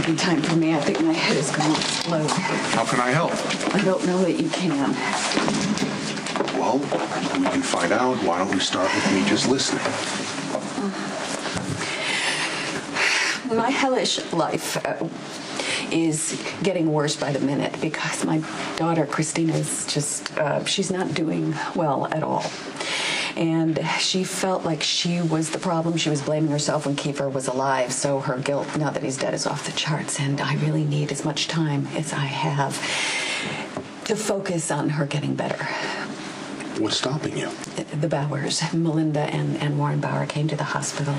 taking time for me. I think my head is going to explode. How can I help? I don't know that you can. Well, we can find out. Why don't we start with me just listening? My hellish life is getting worse by the minute because my daughter, Kristina, is just, she's not doing well at all. And she felt like she was the problem. She was blaming herself when Kiefer was alive, so her guilt, now that he's dead, is off the charts. And I really need as much time as I have to focus on her getting better. What's stopping you? The Bowers, Melinda and Warren Bauer came to the hospital.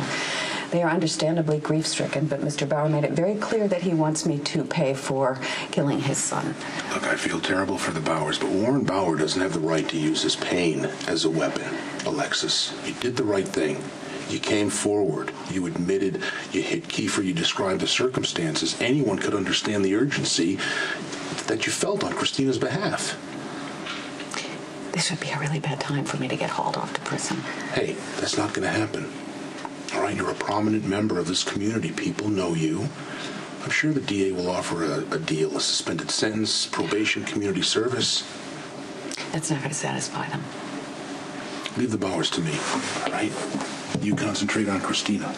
They are understandably grief-stricken, but Mr. Bauer made it very clear that he wants me to pay for killing his son. Look, I feel terrible for the Bowers, but Warren Bauer doesn't have the right to use his pain as a weapon. Alexis, you did the right thing. You came forward. You admitted you hit Kiefer. You described the circumstances. Anyone could understand the urgency that you felt on Kristina's behalf. This would be a really bad time for me to get hauled off to prison. Hey, that's not going to happen. All right, you're a prominent member of this community. People know you. I'm sure the DA will offer a deal, a suspended sentence, probation, community service. That's not going to satisfy them. Leave the Bowers to me, all right? You concentrate on Kristina.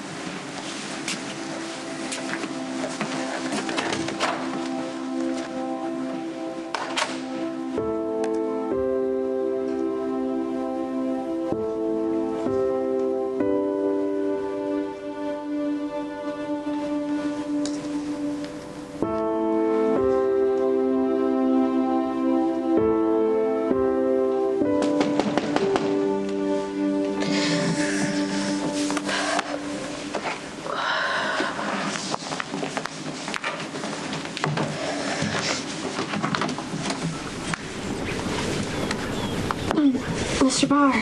Mr. Barr,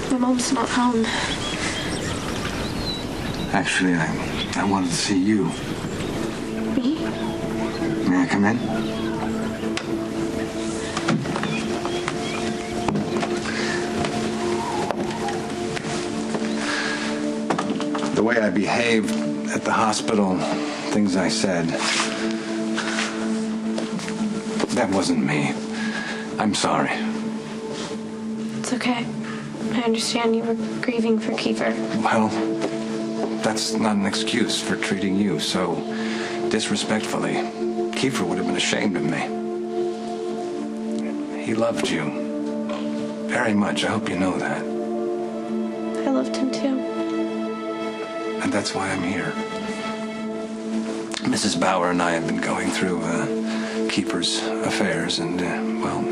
my mom's not home. Actually, I wanted to see you. Me? May I come in? The way I behaved at the hospital, things I said, that wasn't me. I'm sorry. It's okay. I understand you were grieving for Kiefer. Well, that's not an excuse for treating you so disrespectfully. Kiefer would have been ashamed of me. He loved you very much. I hope you know that. I loved him too. And that's why I'm here. Mrs. Bauer and I have been going through Kiefer's affairs, and, well,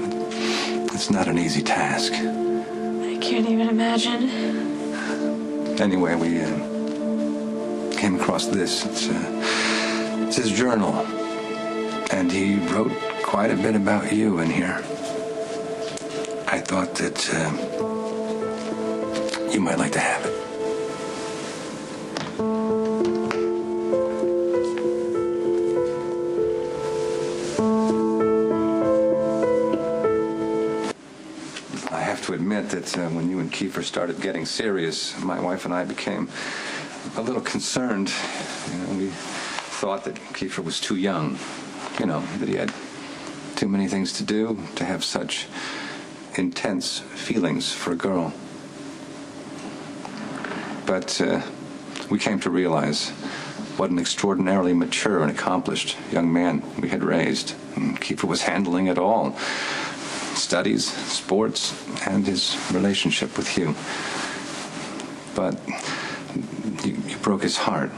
it's not an easy task. I can't even imagine. Anyway, we came across this. It's his journal. And he wrote quite a bit about you in here. I thought that you might like to have it. I have to admit that when you and Kiefer started getting serious, my wife and I became a little concerned. You know, we thought that Kiefer was too young. You know, that he had too many things to do to have such intense feelings for a girl. But we came to realize what an extraordinarily mature and accomplished young man we had raised. And Kiefer was handling it all. Studies, sports, and his relationship with you. But you broke his heart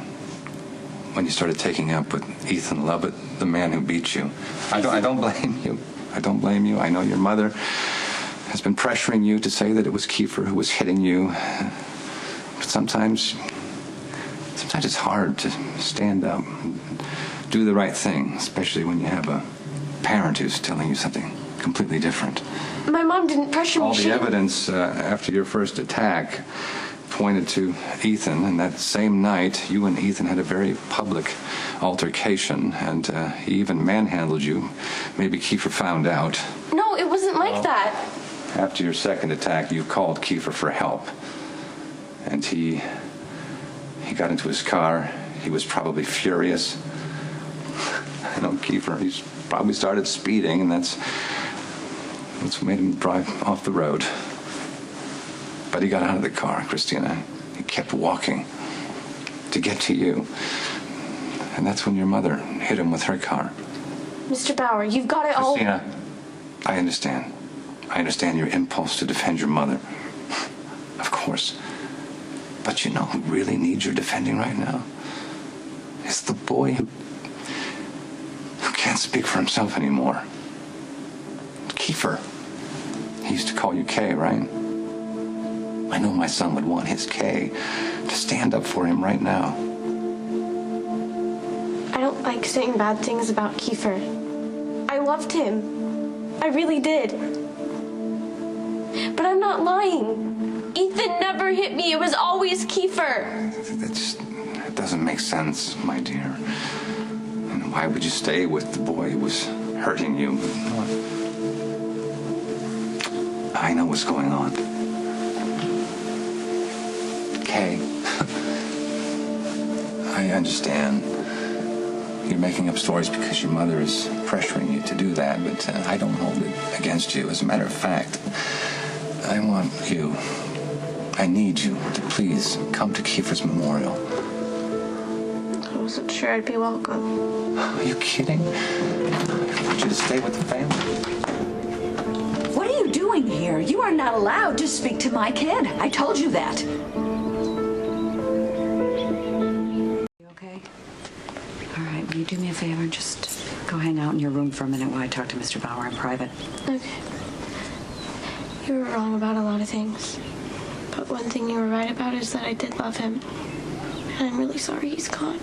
when you started taking up with Ethan Lovett, the man who beat you. I don't blame you. I don't blame you. I know your mother has been pressuring you to say that it was Kiefer who was hitting you. But sometimes it's hard to stand up and do the right thing, especially when you have a parent who's telling you something completely different. My mom didn't pressure me. All the evidence after your first attack pointed to Ethan, and that same night, you and Ethan had a very public altercation, and he even manhandled you. Maybe Kiefer found out. No, it wasn't like that. After your second attack, you called Kiefer for help, and he got into his car. He was probably furious. I know Kiefer, he's probably started speeding, and that's what made him drive off the road. But he got out of the car, Kristina. He kept walking to get to you. And that's when your mother hit him with her car. Mr. Bauer, you've got it all. Kristina, I understand. I understand your impulse to defend your mother. Of course. But you know who really needs your defending right now? It's the boy who can't speak for himself anymore. Kiefer. He used to call you Kay, right? I know my son would want his Kay to stand up for him right now. I don't like saying bad things about Kiefer. I loved him. I really did. But I'm not lying. Ethan never hit me. It was always Kiefer. That doesn't make sense, my dear. And why would you stay with the boy who was hurting you? I know what's going on. Kay, I understand. You're making up stories because your mother is pressuring you to do that, but I don't hold it against you. As a matter of fact, I want you, I need you to please come to Kiefer's memorial. I wasn't sure I'd be welcome. Are you kidding? I want you to stay with the family. What are you doing here? You are not allowed to speak to my kid. I told you that. You okay? All right, will you do me a favor and just go hang out in your room for a minute while I talk to Mr. Bauer in private? Okay. You were wrong about a lot of things. But one thing you were right about is that I did love him. And I'm really sorry he's gone.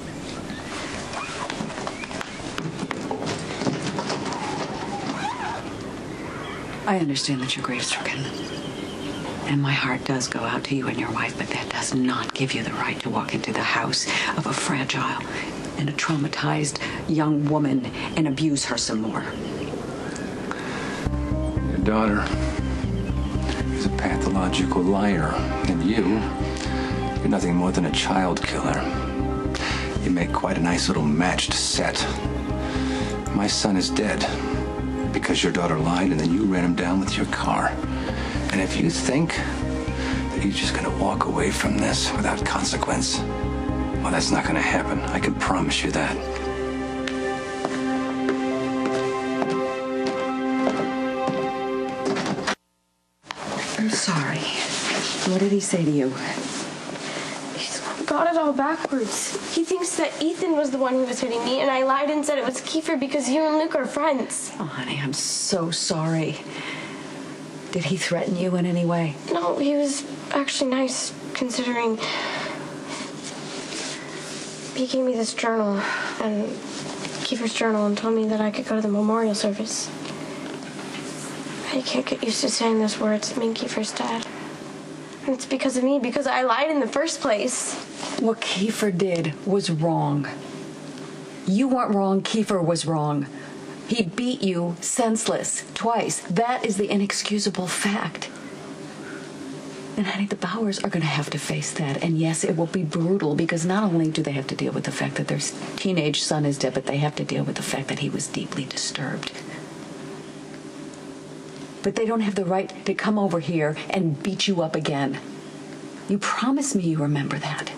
I understand that you're grief-stricken. And my heart does go out to you and your wife, but that does not give you the right to walk into the house of a fragile and a traumatized young woman and abuse her some more. Your daughter is a pathological liar, and you're nothing more than a child killer. You make quite a nice little matched set. My son is dead because your daughter lied, and then you ran him down with your car. And if you think that you're just going to walk away from this without consequence, well, that's not going to happen. I can promise you that. I'm sorry. What did he say to you? He's got it all backwards. He thinks that Ethan was the one who was hitting me, and I lied and said it was Kiefer because you and Luke are friends. Oh, honey, I'm so sorry. Did he threaten you in any way? No, he was actually nice, considering he gave me this journal, and Kiefer's journal, and told me that I could go to the memorial service. I can't get used to saying those words that mean Kiefer's dead. And it's because of me, because I lied in the first place. What Kiefer did was wrong. You weren't wrong, Kiefer was wrong. He beat you senseless twice. That is the inexcusable fact. And honey, the Bauers are going to have to face that. And yes, it will be brutal because not only do they have to deal with the fact that their teenage son is dead, but they have to deal with the fact that he was deeply disturbed. But they don't have the right to come over here and beat you up again. You promise me you remember that.